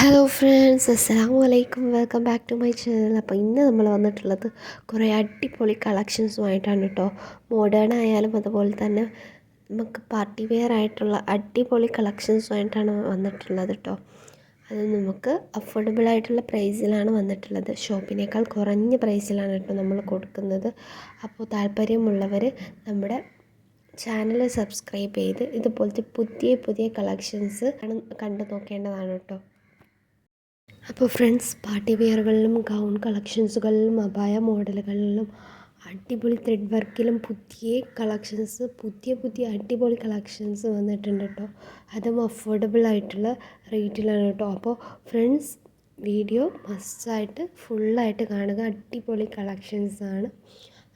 Hello friends, അസ്സലാമു അലൈക്കും. Welcome back to my channel. അപ്പോൾ ഇന്ന് നമ്മൾ വന്നിട്ടുള്ളത് കുറേ അടിപൊളി കളക്ഷൻസുമായിട്ടാണ് കേട്ടോ. മോഡേൺ ആയാലും അതുപോലെ തന്നെ നമുക്ക് പാർട്ടി വെയർ ആയിട്ടുള്ള അടിപൊളി കളക്ഷൻസുമായിട്ടാണ് വന്നിട്ടുള്ളത് കേട്ടോ. അത് നമുക്ക് അഫോർഡബിൾ ആയിട്ടുള്ള പ്രൈസിലാണ് വന്നിട്ടുള്ളത്. ഷോപ്പിനേക്കാൾ കുറഞ്ഞ പ്രൈസിലാണ് കേട്ടോ നമ്മൾ കൊടുക്കുന്നത്. അപ്പോൾ താല്പര്യമുള്ളവർ നമ്മുടെ ചാനൽ സബ്സ്ക്രൈബ് ചെയ്ത് ഇതുപോലത്തെ പുതിയ പുതിയ കളക്ഷൻസ് കണ്ടു നോക്കേണ്ടതാണ് കേട്ടോ. അപ്പോൾ ഫ്രണ്ട്സ്, പാർട്ടി വെയറുകളിലും ഗൗൺ കളക്ഷൻസുകളിലും അബായ മോഡലുകളിലും അടിപൊളി ത്രെഡ് വർക്കിലും പുതിയ കളക്ഷൻസ്, പുതിയ അടിപൊളി കളക്ഷൻസ് വന്നിട്ടുണ്ട് കേട്ടോ. അതും അഫോർഡബിൾ ആയിട്ടുള്ള റേറ്റിലാണ് കേട്ടോ. അപ്പോൾ ഫ്രണ്ട്സ്, വീഡിയോ മസ്റ്റായിട്ട് ഫുള്ളായിട്ട് കാണുക. അടിപൊളി കളക്ഷൻസാണ്.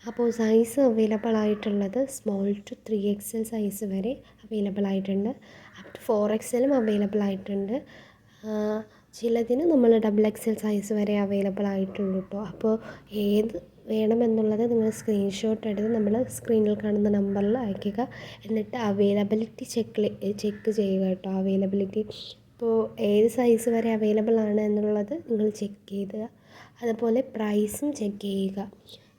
അപ്പോൾ സൈസ് അവൈലബിൾ ആയിട്ടുള്ളത് സ്മോൾ ടു 3XL സൈസ് വരെ അവൈലബിൾ ആയിട്ടുണ്ട്. അപ് ടു 4XLും അവൈലബിൾ ആയിട്ടുണ്ട്. ചിലതിന് നമ്മൾ XXL സൈസ് വരെ അവൈലബിൾ ആയിട്ടുള്ളൂ കേട്ടോ. അപ്പോൾ ഏത് വേണമെന്നുള്ളത് നിങ്ങൾ സ്ക്രീൻഷോട്ട് എടുത്ത് നമ്മൾ സ്ക്രീനിൽ കാണുന്ന നമ്പറിൽ അയയ്ക്കുക. എന്നിട്ട് അവൈലബിലിറ്റി ചെക്ക് ചെയ്യുക കേട്ടോ. അവൈലബിലിറ്റി ഇപ്പോൾ ഏത് സൈസ് വരെ അവൈലബിൾ ആണ് എന്നുള്ളത് നിങ്ങൾ ചെക്ക് ചെയ്യുക. അതുപോലെ പ്രൈസും ചെക്ക് ചെയ്യുക.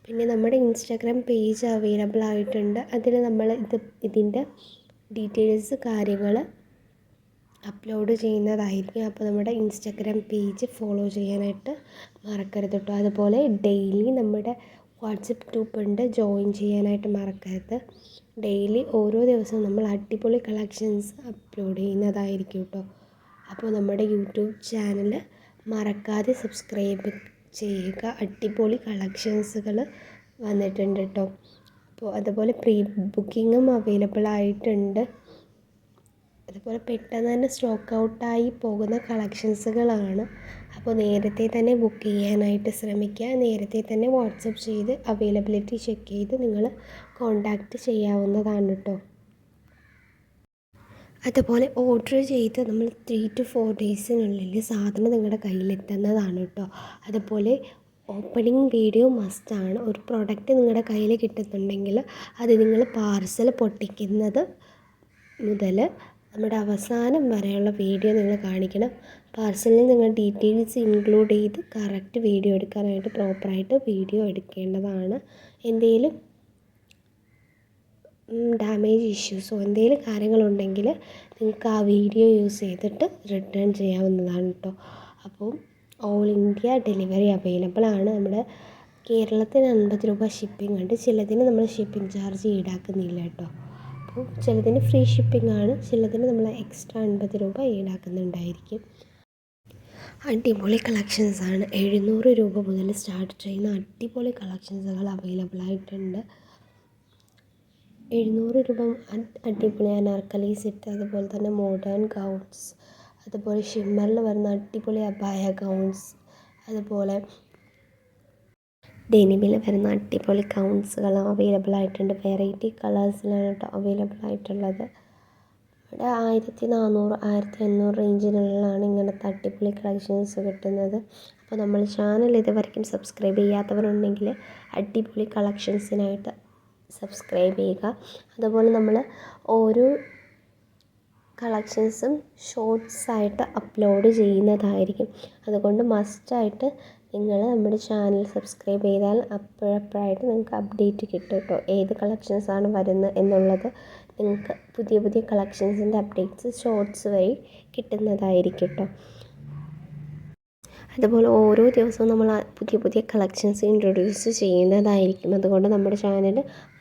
പിന്നെ നമ്മുടെ ഇൻസ്റ്റാഗ്രാം പേജ് അവൈലബിൾ ആയിട്ടുണ്ട്. അതിൽ നമ്മൾ ഇതിൻ്റെ ഡീറ്റെയിൽസ് കാര്യങ്ങൾ അപ്ലോഡ് ചെയ്യുന്നതായിരിക്കും. അപ്പോൾ നമ്മുടെ ഇൻസ്റ്റാഗ്രാം പേജ് ഫോളോ ചെയ്യാനായിട്ട് മറക്കരുത് കേട്ടോ. അതുപോലെ ഡെയിലി നമ്മുടെ വാട്സപ്പ് ഗ്രൂപ്പ് ഉണ്ട്, ജോയിൻ ചെയ്യാനായിട്ട് മറക്കരുത്. ഡെയിലി ഓരോ ദിവസവും നമ്മൾ അടിപൊളി കളക്ഷൻസ് അപ്ലോഡ് ചെയ്യുന്നതായിരിക്കും കേട്ടോ. അപ്പോൾ നമ്മുടെ യൂട്യൂബ് ചാനൽ മറക്കാതെ സബ്സ്ക്രൈബ് ചെയ്യുക. അടിപൊളി കളക്ഷൻസുകൾ വന്നിട്ടുണ്ട് കേട്ടോ. അപ്പോൾ അതുപോലെ പ്രീ ബുക്കിങ്ങും അവൈലബിൾ ആയിട്ടുണ്ട്. അതുപോലെ പെട്ടെന്ന് തന്നെ സ്റ്റോക്ക് ഔട്ടായി പോകുന്ന കളക്ഷൻസുകളാണ്. അപ്പോൾ നേരത്തെ തന്നെ ബുക്ക് ചെയ്യാനായിട്ട് ശ്രമിക്കുക. നേരത്തെ തന്നെ വാട്സപ്പ് ചെയ്ത് അവൈലബിലിറ്റി ചെക്ക് ചെയ്ത് നിങ്ങൾ കോൺടാക്റ്റ് ചെയ്യാവുന്നതാണ് കേട്ടോ. അതുപോലെ ഓർഡർ ചെയ്ത് നമ്മൾ 3 to 4 ഡേയ്സിനുള്ളിൽ സാധനം നിങ്ങളുടെ കയ്യിലെത്തുന്നതാണ് കേട്ടോ. അതുപോലെ ഓപ്പണിംഗ് വീഡിയോ മസ്റ്റാണ്. ഒരു പ്രോഡക്റ്റ് നിങ്ങളുടെ കയ്യിൽ കിട്ടുന്നുണ്ടെങ്കിൽ അത് നിങ്ങൾ പാർസൽ പൊട്ടിക്കുന്നത് മുതൽ നമ്മുടെ അവസാനം വരെയുള്ള വീഡിയോ നിങ്ങൾ കാണിക്കണം. പാർസലിൽ നിങ്ങൾ ഡീറ്റെയിൽസ് ഇൻക്ലൂഡ് ചെയ്ത് കറക്റ്റ് വീഡിയോ എടുക്കാനായിട്ട് പ്രോപ്പറായിട്ട് വീഡിയോ എടുക്കേണ്ടതാണ്. എന്തെങ്കിലും ഡാമേജ് ഇഷ്യൂസോ എന്തെങ്കിലും കാര്യങ്ങളുണ്ടെങ്കിൽ നിങ്ങൾക്ക് ആ വീഡിയോ യൂസ് ചെയ്തിട്ട് റിട്ടേൺ ചെയ്യാവുന്നതാണ് കേട്ടോ. അപ്പോൾ ഓൾ ഇന്ത്യ ഡെലിവറി അവൈലബിൾ ആണ്. നമ്മുടെ കേരളത്തിന് 50 രൂപ ഷിപ്പിംഗ് ഉണ്ട്. ചിലതിന് നമ്മൾ ഷിപ്പിംഗ് ചാർജ് ഈടാക്കുന്നില്ല കേട്ടോ. അപ്പോൾ ചിലതിന് ഫ്രീ ഷിപ്പിംഗ് ആണ്, ചിലതിന് നമ്മൾ എക്സ്ട്രാ 50 രൂപ ഈടാക്കുന്നുണ്ടായിരിക്കും. അടിപൊളി കളക്ഷൻസാണ്. 700 രൂപ മുതൽ സ്റ്റാർട്ട് ചെയ്യുന്ന അടിപൊളി കളക്ഷൻസുകൾ അവൈലബിൾ ആയിട്ടുണ്ട്. 700 രൂപ അടിപൊളി അനാർക്കലി സെറ്റ്, അതുപോലെ തന്നെ മോഡേൺ ഗൗൺസ്, അതുപോലെ ഷിമ്മറിൽ വരുന്ന അടിപൊളി അബായ ഗൗൺസ്, അതുപോലെ ഡെനിമിൽ വരുന്ന അടിപൊളി ഗൗൺസുകൾ അവൈലബിൾ ആയിട്ടുണ്ട്. വെറൈറ്റി കളേഴ്സിലാണ് കേട്ടോ അവൈലബിൾ ആയിട്ടുള്ളത്. ഇവിടെ 1400 1500 റേഞ്ചിനുള്ളിലാണ് ഇങ്ങനത്തെ അടിപൊളി കളക്ഷൻസ് കിട്ടുന്നത്. അപ്പോൾ നമ്മൾ ചാനൽ ഇതുവരെയും സബ്സ്ക്രൈബ് ചെയ്യാത്തവരുണ്ടെങ്കിൽ അടിപൊളി കളക്ഷൻസിനായിട്ട് സബ്സ്ക്രൈബ് ചെയ്യുക. അതുപോലെ നമ്മൾ ഓരോ കളക്ഷൻസും ഷോർട്സായിട്ട് അപ്ലോഡ് ചെയ്യുന്നതായിരിക്കും. അതുകൊണ്ട് മസ്റ്റായിട്ട് നിങ്ങൾ നമ്മുടെ ചാനൽ സബ്സ്ക്രൈബ് ചെയ്താൽ അപ്പോഴപ്പോഴായിട്ട് നിങ്ങൾക്ക് അപ്ഡേറ്റ് കിട്ടും കേട്ടോ. ഏത് കളക്ഷൻസാണ് വരുന്നത് എന്നുള്ളത് നിങ്ങൾക്ക് പുതിയ കളക്ഷൻസിൻ്റെ അപ്ഡേറ്റ്സ് ഷോർട്സ് വഴി കിട്ടുന്നതായിരിക്കും കേട്ടോ. അതുപോലെ ഓരോ ദിവസവും നമ്മൾ പുതിയ കളക്ഷൻസ് ഇൻട്രൊഡ്യൂസ് ചെയ്യുന്നതായിരിക്കും. അതുകൊണ്ട് നമ്മുടെ ചാനൽ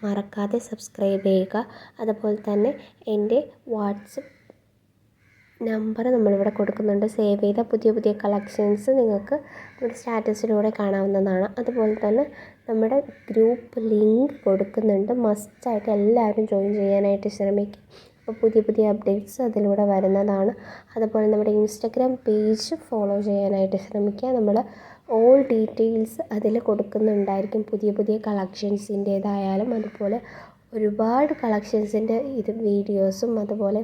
മറക്കാതെ സബ്സ്ക്രൈബ് ചെയ്യുക. അതുപോലെ തന്നെ എൻ്റെ വാട്സപ്പ് നമ്പർ നമ്മളിവിടെ കൊടുക്കുന്നുണ്ട്. സേവ് ചെയ്ത പുതിയ കളക്ഷൻസ് നിങ്ങൾക്ക് നമ്മുടെ സ്റ്റാറ്റസിലൂടെ കാണാവുന്നതാണ്. അതുപോലെ തന്നെ നമ്മുടെ ഗ്രൂപ്പ് ലിങ്ക് കൊടുക്കുന്നുണ്ട്. മസ്റ്റായിട്ട് എല്ലാവരും ജോയിൻ ചെയ്യാനായിട്ട് ശ്രമിക്കും. അപ്പോൾ പുതിയ അപ്ഡേറ്റ്സ് അതിലൂടെ വരുന്നതാണ്. അതുപോലെ നമ്മുടെ ഇൻസ്റ്റാഗ്രാം പേജ് ഫോളോ ചെയ്യാനായിട്ട് ശ്രമിക്കുക. നമ്മൾ ഓൾ ഡീറ്റെയിൽസ് അതിൽ കൊടുക്കുന്നുണ്ടായിരിക്കും. പുതിയ കളക്ഷൻസിൻ്റേതായാലും അതുപോലെ ഒരുപാട് കളക്ഷൻസിൻ്റെ വീഡിയോസും അതുപോലെ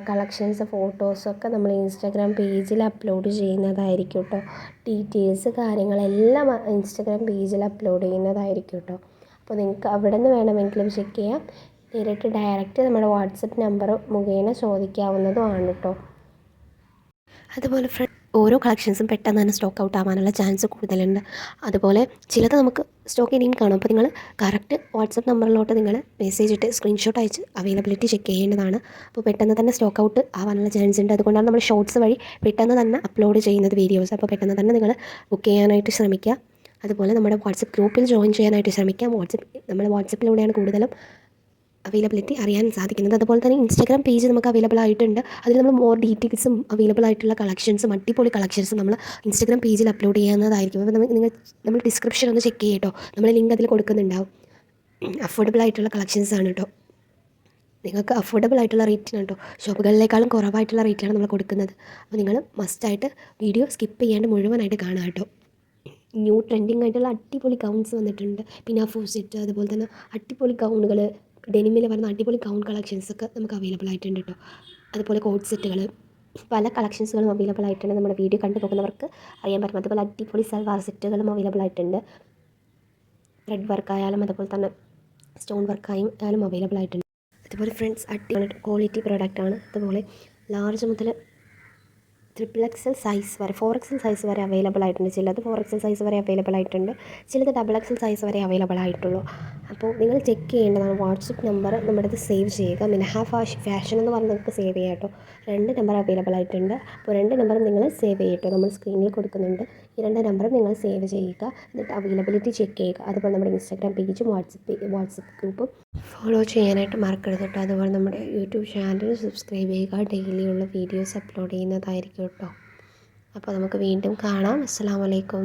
കളക്ഷൻസ് ഫോട്ടോസൊക്കെ നമ്മൾ ഇൻസ്റ്റാഗ്രാം പേജിൽ അപ്ലോഡ് ചെയ്യുന്നതായിരിക്കും കേട്ടോ. ഡീറ്റെയിൽസ് കാര്യങ്ങളെല്ലാം ഇൻസ്റ്റാഗ്രാം പേജിൽ അപ്ലോഡ് ചെയ്യുന്നതായിരിക്കും കേട്ടോ. അപ്പോൾ നിങ്ങൾക്ക് അവിടെ നിന്ന് വേണമെങ്കിലും ചെക്ക് ചെയ്യാം. നേരിട്ട് ഡയറക്റ്റ് നമ്മുടെ വാട്സപ്പ് നമ്പർ മുഖേന ചോദിക്കാവുന്നതുമാണ് കേട്ടോ. അതുപോലെ ഓരോ കളക്ഷൻസും പെട്ടെന്ന് തന്നെ സ്റ്റോക്ക് ഔട്ട് ആവാനുള്ള ചാൻസ് കൂടുതലുണ്ട്. അതുപോലെ ചിലത് നമുക്ക് സ്റ്റോക്ക് ഇനിയും കാണും. അപ്പോൾ നിങ്ങൾ കറക്റ്റ് വാട്സപ്പ് നമ്പറിലോട്ട് നിങ്ങൾ മെസ്സേജ് ഇട്ട് സ്ക്രീൻഷോട്ട് അയച്ച് അവൈലബിലിറ്റി ചെക്ക് ചെയ്യേണ്ടതാണ്. അപ്പോൾ പെട്ടെന്ന് തന്നെ സ്റ്റോക്ക് ഔട്ട് ആവാനുള്ള ചാൻസ് ഉണ്ട്. അതുകൊണ്ടാണ് നമ്മൾ ഷോർട്സ് വഴി പെട്ടെന്ന് തന്നെ അപ്ലോഡ് ചെയ്യുന്നത് വീഡിയോസ്. അപ്പോൾ പെട്ടെന്ന് തന്നെ നിങ്ങൾ ബുക്ക് ചെയ്യാനായിട്ട് ശ്രമിക്കുക. അതുപോലെ നമ്മുടെ വാട്സപ്പ് ഗ്രൂപ്പിൽ ജോയിൻ ചെയ്യാനായിട്ട് ശ്രമിക്കാം. നമ്മൾ വാട്സപ്പിലൂടെയാണ് കൂടുതലും അവൈലബിലിറ്റി അറിയാൻ സാധിക്കുന്നത്. അതുപോലെ തന്നെ ഇൻസ്റ്റാഗ്രാം പേജ് നമുക്ക് അവൈലബിൾ ആയിട്ടുണ്ട്. അതിൽ നമ്മൾ മോർ ഡീറ്റെയിൽസും അവൈലബിൾ ആയിട്ടുള്ള കളക്ഷൻസും അടിപൊളി കളക്ഷൻസും നമ്മൾ ഇൻസ്റ്റാഗ്രാം പേജിൽ അപ്ലോഡ് ചെയ്യുന്നതായിരിക്കും. അപ്പോൾ നമ്മൾ ഡിസ്ക്രിപ്ഷൻ ഒന്ന് ചെക്ക് ചെയ്യട്ടോ, നമ്മൾ ലിങ്ക് അതിൽ കൊടുക്കുന്നുണ്ടാവും. അഫോർഡബിൾ ആയിട്ടുള്ള കളക്ഷൻസ് ആണ് കേട്ടോ. നിങ്ങൾക്ക് അഫോർഡബിൾ ആയിട്ടുള്ള റേറ്റിനാണ് കേട്ടോ, ഷോപ്പുകളിലേക്കാളും കുറവായിട്ടുള്ള റേറ്റിലാണ് നമ്മൾ കൊടുക്കുന്നത്. അപ്പോൾ നിങ്ങൾ മസ്റ്റായിട്ട് വീഡിയോ സ്കിപ്പ് ചെയ്യാണ്ട് മുഴുവനായിട്ട് കാണുക കേട്ടോ. ന്യൂ ട്രെൻഡിങ് ആയിട്ടുള്ള അടിപൊളി ഗൗൺസ് വന്നിട്ടുണ്ട്. പിന്നെ ആ സെറ്റ്, അതുപോലെ തന്നെ അടിപൊളി ഗൗണുകൾ, ഡെനിമിൽ വരുന്ന അടിപൊളി ഗൗൺ കളക്ഷൻസൊക്കെ നമുക്ക് അവൈലബിൾ ആയിട്ടുണ്ട് കേട്ടോ. അതുപോലെ കോട്ട് സെറ്റുകൾ, പല കളക്ഷൻസുകളും അവൈലബിൾ ആയിട്ടുണ്ട്. നമ്മുടെ വീഡിയോ കണ്ടു പോകുന്നവർക്ക് അറിയാൻ പറ്റും. അതുപോലെ അടിപൊളി സൽവാർ സെറ്റുകളും അവൈലബിൾ ആയിട്ടുണ്ട്. ത്രെഡ് വർക്കായാലും അതുപോലെ തന്നെ സ്റ്റോൺ വർക്കായാലും അവൈലബിൾ ആയിട്ടുണ്ട്. അതുപോലെ ഫ്രണ്ട്സ് അടിപൊളി ക്വാളിറ്റി പ്രോഡക്റ്റാണ്. അതുപോലെ ലാർജ് മുതൽ XXL സൈസ് വരെ 4XL സൈസ് വരെ അവൈലബിൾ ആയിട്ടുണ്ട്. ചിലത് 4XL സൈസ് വരെ അവൈലബിൾ ആയിട്ടുണ്ട്, ചിലത് XXL സൈസ് വരെ അവൈലബിൾ ആയിട്ടുള്ളൂ. അപ്പോൾ നിങ്ങൾ ചെക്ക് ചെയ്യേണ്ടതാണ്. വാട്സപ്പ് നമ്പർ നമ്മുടേത് സേവ് ചെയ്യുക. മിനഹ ഫാഷൻ എന്ന് പറഞ്ഞ് നിങ്ങൾക്ക് സേവ് ചെയ്യാം കേട്ടോ. 2 നമ്പർ അവൈലബിൾ ആയിട്ടുണ്ട്. അപ്പോൾ 2 നമ്പർ നിങ്ങൾ സേവ് ചെയ്യട്ടോ, നമ്മൾ സ്ക്രീനിൽ കൊടുക്കുന്നുണ്ട്. ഈ 2 നമ്പർ നിങ്ങൾ സേവ് ചെയ്യുക. എന്നിട്ട് അവൈലബിലിറ്റി ചെക്ക് ചെയ്യുക. അതുപോലെ നമ്മുടെ ഇൻസ്റ്റാഗ്രാം പേജും വാട്സപ്പ് ഗ്രൂപ്പും ഫോളോ ചെയ്യാനായിട്ട് മറക്കരുത് കേട്ടോ. അതുപോലെ നമ്മുടെ യൂട്യൂബ് ചാനൽ സബ്സ്ക്രൈബ് ചെയ്യുക. ഡെയിലിയുള്ള വീഡിയോസ് അപ്ലോഡ് ചെയ്യുന്നതായിരിക്കും കേട്ടോ. അപ്പോൾ നമുക്ക് വീണ്ടും കാണാം. അസ്സലാമു അലൈക്കും.